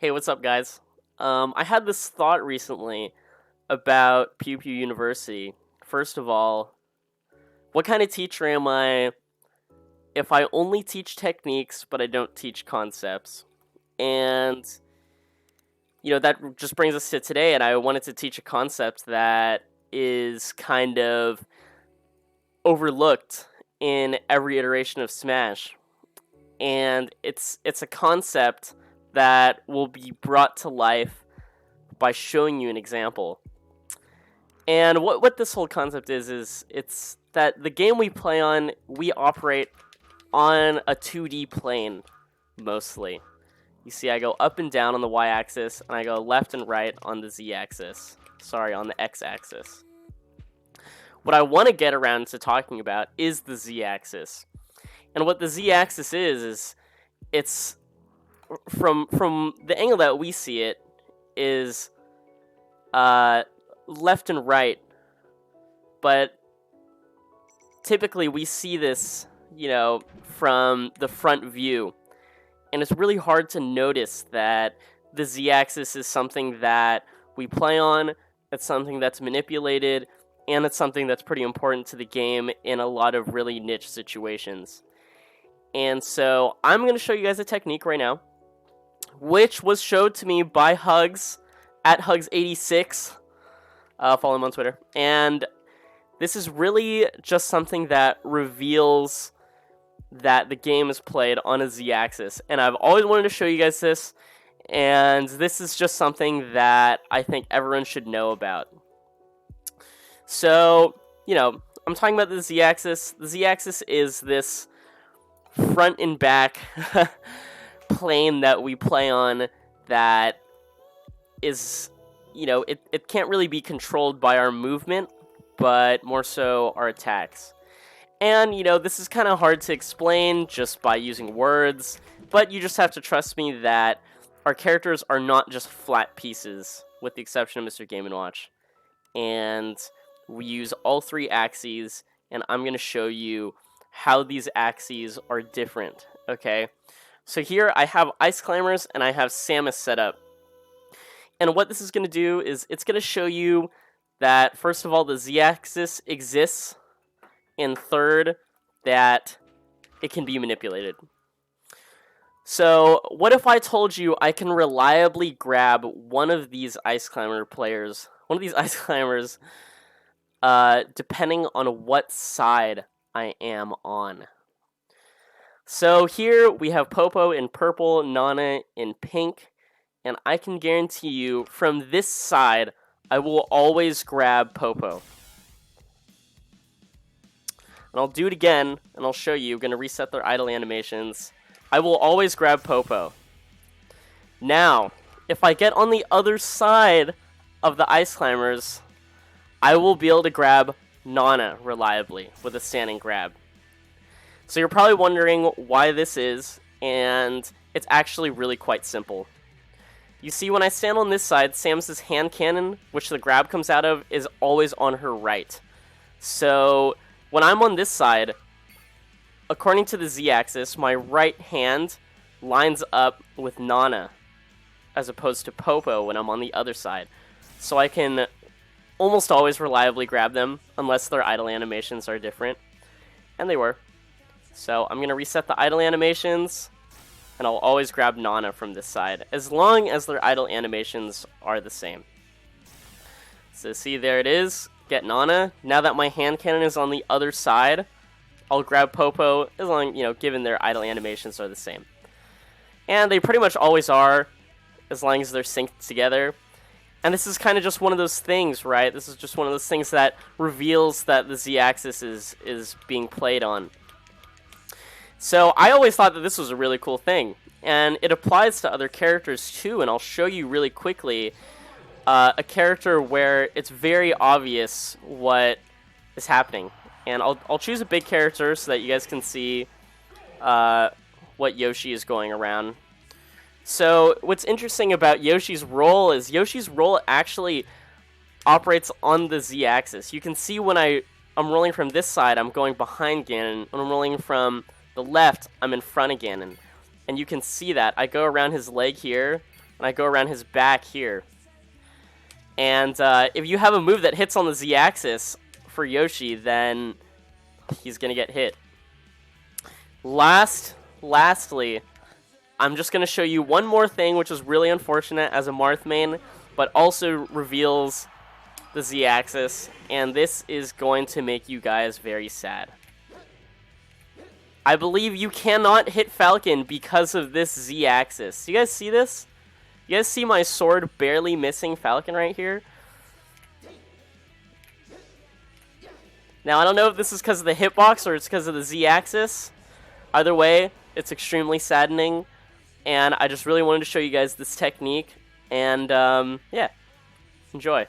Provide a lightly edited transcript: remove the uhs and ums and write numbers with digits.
Hey, what's up, guys? I had this thought recently about PewPewUniversity. First of all, what kind of teacher am I if I only teach techniques but I don't teach concepts? And, that just brings us to today, and I wanted to teach a concept that is kind of overlooked in every iteration of Smash. And it's a concept that will be brought to life by showing you an example. And what this whole concept is it's that the game we play on, we operate on a 2D plane, mostly. You see, I go up and down on the y-axis, and I go left and right on the z-axis. Sorry, on the x-axis. What I want to get around to talking about is the z-axis. And what the z-axis is it's from the angle that we see it is left and right, but typically we see this, from the front view, and it's really hard to notice that the z-axis is something that we play on, it's something that's manipulated, and it's something that's pretty important to the game in a lot of really niche situations. And so I'm going to show you guys a technique right now, which was showed to me by Hugs, at Hugs86. Follow him on Twitter. And this is really just something that reveals that the game is played on a z-axis. And I've always wanted to show you guys this, and this is just something that I think everyone should know about. So, I'm talking about the z-axis. The z-axis is this front and back plane that we play on that is, it can't really be controlled by our movement, but more so our attacks. And, this is kind of hard to explain just by using words, but you just have to trust me that our characters are not just flat pieces, with the exception of Mr. Game & Watch. And we use all three axes, and I'm going to show you how these axes are different, okay? So here I have Ice Climbers and I have Samus set up. And what this is going to do is it's going to show you that, first of all, the z-axis exists, and third, that it can be manipulated. So what if I told you I can reliably grab one of these Ice Climbers, depending on what side I am on. So here we have Popo in purple, Nana in pink, and I can guarantee you from this side I will always grab Popo. And I'll do it again, and I'll show you. I'm going to reset their idle animations. I will always grab Popo. Now, if I get on the other side of the Ice Climbers, I will be able to grab Nana reliably with a standing grab. So you're probably wondering why this is, and it's actually really quite simple. You see, when I stand on this side, Samus's hand cannon, which the grab comes out of, is always on her right. So when I'm on this side, according to the z-axis, my right hand lines up with Nana, as opposed to Popo when I'm on the other side. So I can almost always reliably grab them, unless their idle animations are different. And they were. So I'm going to reset the idle animations, and I'll always grab Nana from this side, as long as their idle animations are the same. So see, there it is. Get Nana. Now that my hand cannon is on the other side, I'll grab Popo, as long, given their idle animations are the same. And they pretty much always are, as long as they're synced together. And this is kind of just one of those things, right? This is just one of those things that reveals that the z-axis is being played on. So I always thought that this was a really cool thing, and it applies to other characters too, and I'll show you really quickly a character where it's very obvious what is happening. And I'll choose a big character so that you guys can see what Yoshi is going around. So what's interesting about Yoshi's roll is Yoshi's roll actually operates on the z-axis. You can see when I'm rolling from this side, I'm going behind Ganon. When I'm rolling from the left, I'm in front of Ganon. And you can see that. I go around his leg here, and I go around his back here. And if you have a move that hits on the Z-axis for Yoshi, then he's going to get hit. Lastly, I'm just going to show you one more thing, which is really unfortunate as a Marth main, but also reveals the Z-axis, and this is going to make you guys very sad. I believe you cannot hit Falcon because of this Z-axis. You guys see this? You guys see my sword barely missing Falcon right here? Now, I don't know if this is because of the hitbox or it's because of the Z-axis. Either way, it's extremely saddening, and I just really wanted to show you guys this technique, and yeah, enjoy.